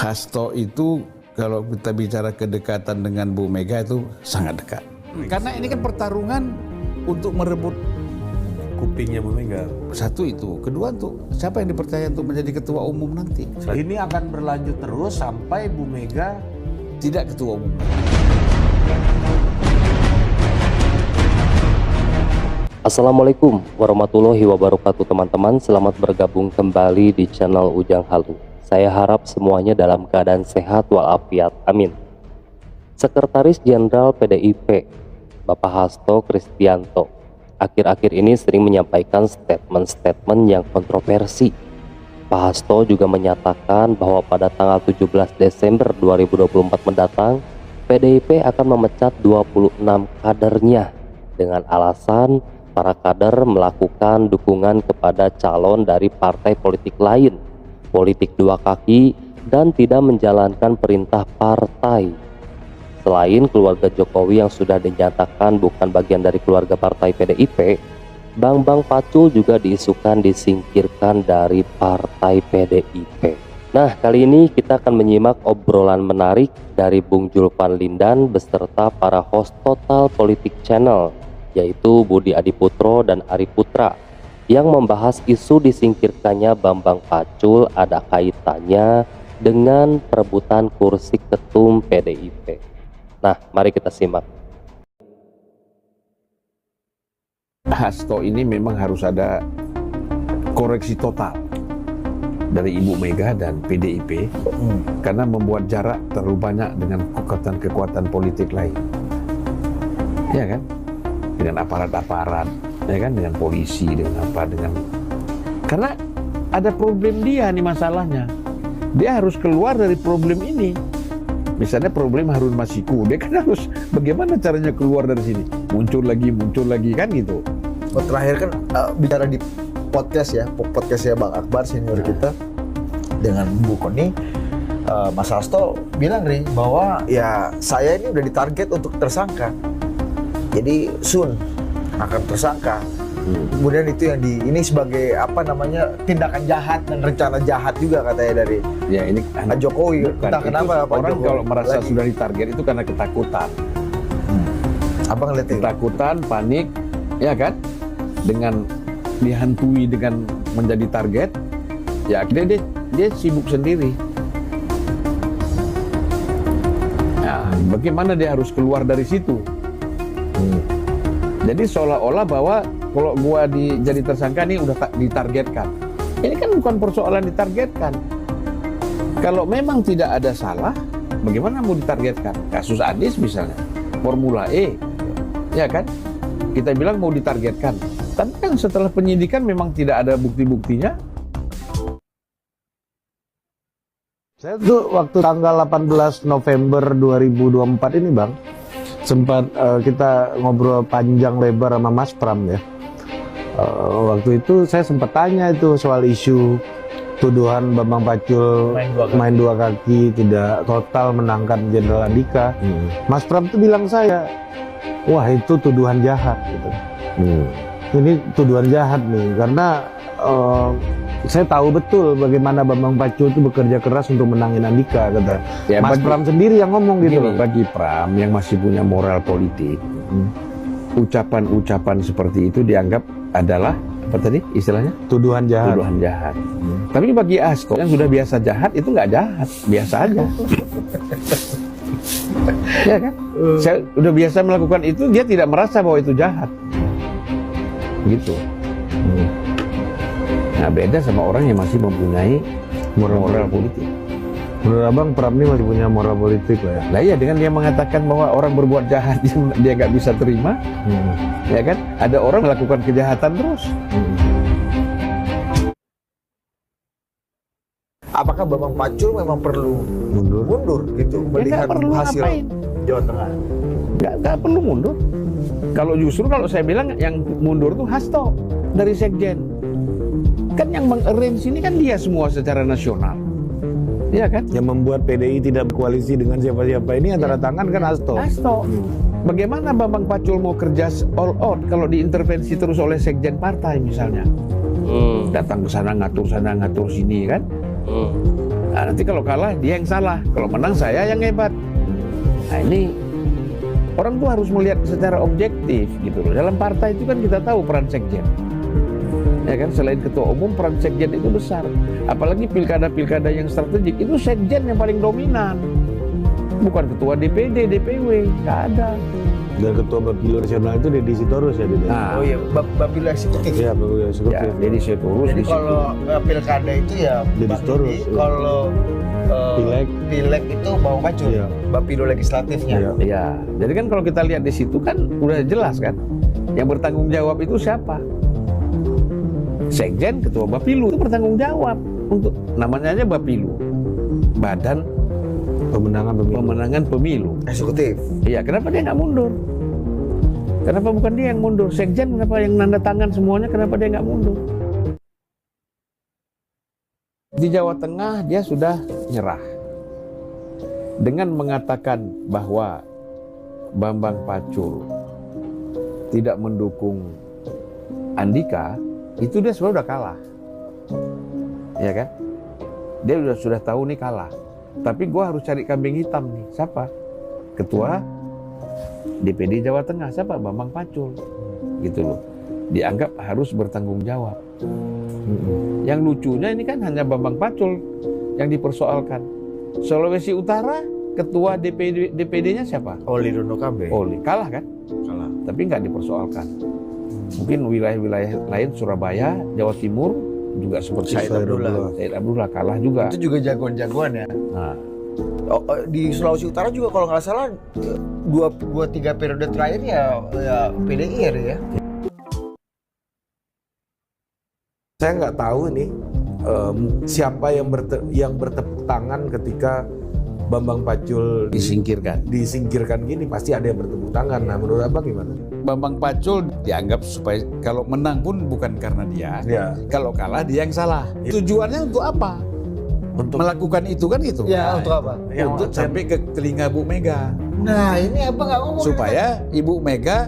Hasto itu kalau kita bicara kedekatan dengan Bu Mega itu sangat dekat. Karena ini kan pertarungan untuk merebut kupingnya Bu Mega. satu itu. Kedua untuk siapa yang dipercaya untuk menjadi ketua umum nanti. Ini akan berlanjut terus sampai Bu Mega Tidak ketua umum. Assalamualaikum warahmatullahi wabarakatuh teman-teman. Selamat bergabung kembali di channel Ujang Halu. Saya harap semuanya dalam keadaan sehat walafiat, amin. Sekretaris Jenderal PDIP Bapak Hasto Kristianto akhir-akhir ini sering menyampaikan statement-statement yang kontroversi. Pak Hasto juga menyatakan bahwa pada tanggal 17 Desember 2024 mendatang PDIP akan memecat 26 kadernya dengan alasan para kader melakukan dukungan kepada calon dari partai politik lain, politik dua kaki, dan tidak menjalankan perintah partai. Selain keluarga Jokowi yang sudah dinyatakan bukan bagian dari keluarga partai PDIP, Bambang Pacul juga diisukan disingkirkan dari partai PDIP. Nah, kali ini kita akan menyimak obrolan menarik dari Bung Julvan Lindan beserta para host Total Politik Channel, yaitu Budi Adiputro dan Ari Putra, yang membahas isu disingkirkannya Bambang Pacul ada kaitannya dengan perebutan kursi ketum PDIP. Nah, mari kita simak. Hasto ini memang harus ada koreksi total dari Ibu Mega dan PDIP karena membuat jarak terlalu banyak dengan kekuatan-kekuatan politik lain. Ya kan? Dengan aparat-aparat, ya kan, dengan polisi, dengan apa, karena ada problem dia nih masalahnya. Dia harus keluar dari problem ini. Misalnya problem Harun Masiku, dia kan harus bagaimana caranya keluar dari sini? Muncul lagi kan gitu. Terakhir kan bicara di podcast ya Bang Akbar senior kita dengan Bu Koni, Mas Hasto bilang nih bahwa ya saya ini udah ditarget untuk tersangka. Jadi soon akan tersangka. Kemudian itu yang ini sebagai apa namanya tindakan jahat dan rencana jahat juga katanya dari Ya ini Pak Jokowi. Entah kenapa Pak orang Jokowi kalau merasa lagi sudah ditarget itu karena ketakutan. Abang ngeliat ini. Ketakutan, panik, ya kan? Dengan dihantui dengan menjadi target, ya akhirnya dia sibuk sendiri. Nah, bagaimana dia harus keluar dari situ? Jadi seolah-olah bahwa kalau gua jadi tersangka nih udah ditargetkan. Ini kan bukan persoalan ditargetkan. Kalau memang tidak ada salah, bagaimana mau ditargetkan? Kasus Anies misalnya, Formula E, ya kan? Kita bilang mau ditargetkan. Tapi kan setelah penyidikan memang tidak ada bukti-buktinya. Saya tuh waktu tanggal 18 November 2024 ini Bang, sempat kita ngobrol panjang lebar sama Mas Pram ya. Waktu itu saya sempat tanya itu soal isu tuduhan Bambang Pacul main dua kaki, tidak total menangkan Jenderal Andika. Mas Pram tuh bilang saya, wah itu tuduhan jahat gitu. Ini tuduhan jahat nih, karena saya tahu betul bagaimana Bambang Pacul itu bekerja keras untuk menangin Andika, kata Ya, Mas Pram sendiri yang ngomong gitu loh. Bagi Pram yang masih punya moral politik, ucapan-ucapan seperti itu dianggap adalah apa tadi istilahnya? Tuduhan jahat. Tuduhan jahat. Tapi bagi Hasto yang sudah biasa jahat itu nggak jahat, biasa aja. Ya kan? Saya udah biasa melakukan itu, dia tidak merasa bahwa itu jahat. Gitu. Nah, beda sama orang yang masih mempunyai moral politik. Menurut Abang Pram ini masih punya moral politik lah ya. Nah iya, dengan dia mengatakan bahwa orang berbuat jahat dia nggak bisa terima, ya kan? Ada orang melakukan kejahatan terus. Apakah Bambang Pacul memang perlu mundur gitu melihat perlu hasil ngapain. Jawa Tengah? Nggak perlu mundur. Kalau justru kalau saya bilang yang mundur tuh Hasto dari Sekjen. Kan yang mengarrange ini kan dia semua secara nasional. Iya kan? Yang membuat PDI tidak berkoalisi dengan siapa-siapa ini antara tangan kan Hasto. Bagaimana Bambang Pacul mau kerja all out kalau diintervensi terus oleh Sekjen partai misalnya? Datang ke sana ngatur sini kan? Nah, nanti kalau kalah dia yang salah, kalau menang saya yang hebat. Nah ini orang tuh harus melihat secara objektif gitu loh. Dalam partai itu kan kita tahu peran sekjen. Ya kan, selain ketua umum peran sekjen itu besar. Apalagi pilkada-pilkada yang strategik itu sekjen yang paling dominan. Bukan ketua DPD, DPW, nggak ada. Dan ketua Bapilu Nasional itu Deddy Sitorus ya, Deddy? Nah, Oh iya, Bapilu eksekutif. Iya, Bapilu ya, Eksekutif. jadi saya turun Jadi di situ. kalau pilkada itu ya Deddy Bang Sitorus, Deddy, iya. kalau Pileg. itu Bang Pacul, Iya. Bapilu legislatifnya. Iya. Ya, jadi kan kalau kita lihat di situ kan udah jelas kan, yang bertanggung jawab itu siapa? Sekjen, ketua Bapilu itu bertanggung jawab untuk namanya aja Bapilu, Badan Pemenangan Pemilu. Eksekutif. Iya, kenapa dia nggak mundur? Kenapa bukan dia yang mundur? Sekjen kenapa yang nanda tangan semuanya? Kenapa dia nggak mundur? Di Jawa Tengah dia sudah nyerah dengan mengatakan bahwa Bambang Pacul tidak mendukung Andika. Itu dia sebenarnya udah kalah, ya kan? Dia sudah tahu nih kalah. Tapi gue harus cari kambing hitam nih. Siapa? Ketua DPD Jawa Tengah. Siapa? Bambang Pacul. Gitu loh. Dianggap harus bertanggung jawab. Yang lucunya ini kan hanya Bambang Pacul yang dipersoalkan. Sulawesi Utara, ketua DPD-nya siapa? Oli Dono Kambe. Oli. Kalah kan? Kalah. Tapi nggak dipersoalkan. Mungkin wilayah-wilayah lain, Surabaya, Jawa Timur, juga seperti Said Abdullah. Said Abdullah kalah juga. Itu juga jagoan-jagoan ya. Nah, Di Sulawesi Utara juga kalau nggak salah 2-3 periode terakhir ya PDI ya. Saya nggak tahu nih siapa yang bertepuk tangan ketika Bambang Pacul disingkirkan gini, pasti ada yang bertepuk tangan. Nah, menurut Abang gimana? Bambang Pacul dianggap supaya kalau menang pun bukan karena dia, Ya. kalau kalah dia yang salah. Tujuannya untuk apa? Untuk Melakukan itu kan gitu. Ya, untuk apa? Untuk sampai ke telinga Bu Mega Nah, ini apa nggak ngomong? supaya Ibu Mega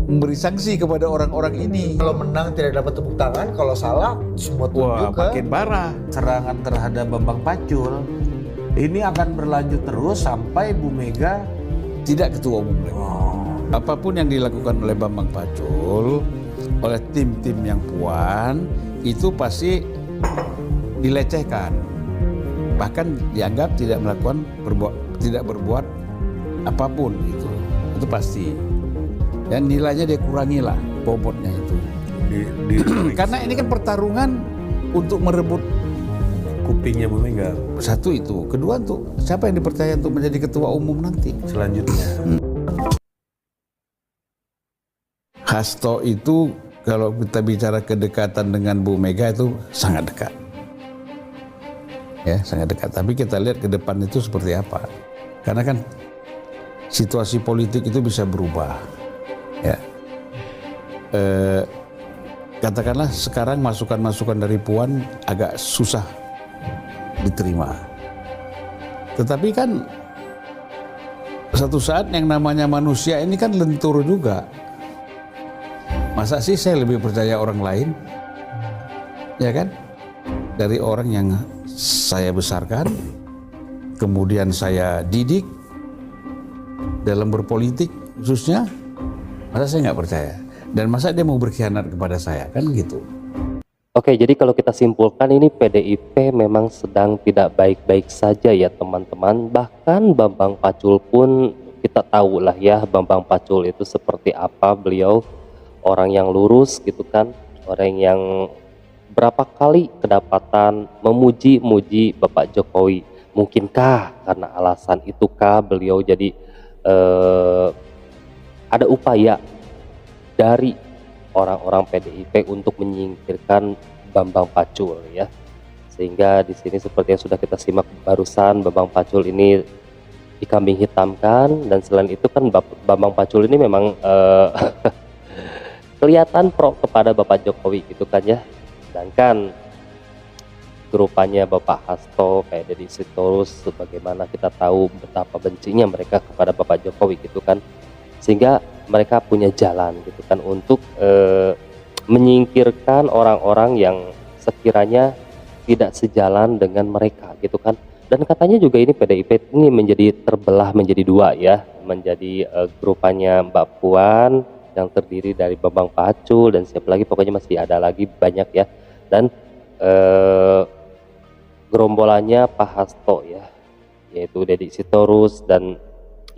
memberi sanksi kepada orang-orang ini. Kalau menang tidak dapat tepuk tangan, kalau salah semua Wah, tunjuk ke makin parah. serangan terhadap Bambang Pacul ini akan berlanjut terus sampai Bu Mega. Tidak ketua umum lagi. Apapun yang dilakukan oleh Bambang Pacul, oleh tim-tim yang puan, itu pasti dilecehkan. Bahkan dianggap tidak berbuat apapun itu. Itu pasti. Dan nilainya dia kurangilah bobotnya itu. Karena ini kan pertarungan untuk merebut kupingnya Bu Mega satu itu. Kedua untuk siapa yang dipercaya untuk menjadi ketua umum nanti. selanjutnya. Hasto itu kalau kita bicara kedekatan dengan Bu Mega itu sangat dekat. Ya, sangat dekat. Tapi kita lihat ke depan itu seperti apa. Karena kan situasi politik itu bisa berubah. Ya. Katakanlah sekarang masukan-masukan dari Puan agak susah diterima. Tetapi kan satu saat yang namanya manusia ini kan lentur juga. Masa sih saya lebih percaya orang lain? Ya kan? Dari orang yang saya besarkan, kemudian saya didik dalam berpolitik khususnya, masa saya nggak percaya? Dan masa dia mau berkhianat kepada saya? Kan gitu. Oke, jadi kalau kita simpulkan ini PDIP memang sedang tidak baik-baik saja ya teman-teman. Bahkan Bambang Pacul pun kita tahu lah ya Bambang Pacul itu seperti apa. Beliau orang yang lurus gitu kan, orang yang berapa kali kedapatan memuji-muji Bapak Jokowi. Mungkinkah karena alasan itukah beliau jadi ada upaya dari orang-orang PDIP untuk menyingkirkan Bambang Pacul ya, sehingga di sini seperti yang sudah kita simak barusan Bambang Pacul ini dikambing hitamkan, dan selain itu kan Bambang Pacul ini memang kelihatan pro kepada Bapak Jokowi gitu kan ya, sedangkan grupanya Bapak Hasto kayak Deddy Sitorus sebagaimana kita tahu betapa bencinya mereka kepada Bapak Jokowi gitu kan, sehingga mereka punya jalan gitu kan untuk menyingkirkan orang-orang yang sekiranya tidak sejalan dengan mereka gitu kan. Dan katanya juga ini PDIP ini menjadi terbelah menjadi dua ya, menjadi grupanya Mbak Puan yang terdiri dari Bambang Pacul dan siapa lagi, pokoknya masih ada lagi banyak ya. Dan gerombolannya Pak Hasto ya, yaitu Deddy Sitorus dan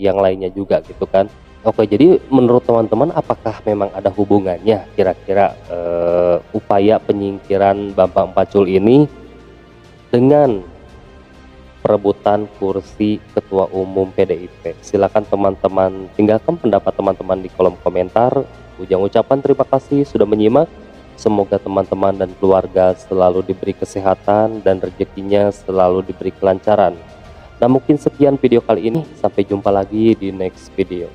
yang lainnya juga gitu kan. Oke, jadi menurut teman-teman apakah memang ada hubungannya kira-kira upaya penyingkiran Bambang Pacul ini dengan perebutan kursi Ketua Umum PDIP? Silakan teman-teman tinggalkan pendapat teman-teman di kolom komentar. Ujang ucapan terima kasih sudah menyimak. Semoga teman-teman dan keluarga selalu diberi kesehatan dan rezekinya selalu diberi kelancaran. Nah, mungkin sekian video kali ini. Sampai jumpa lagi di next video.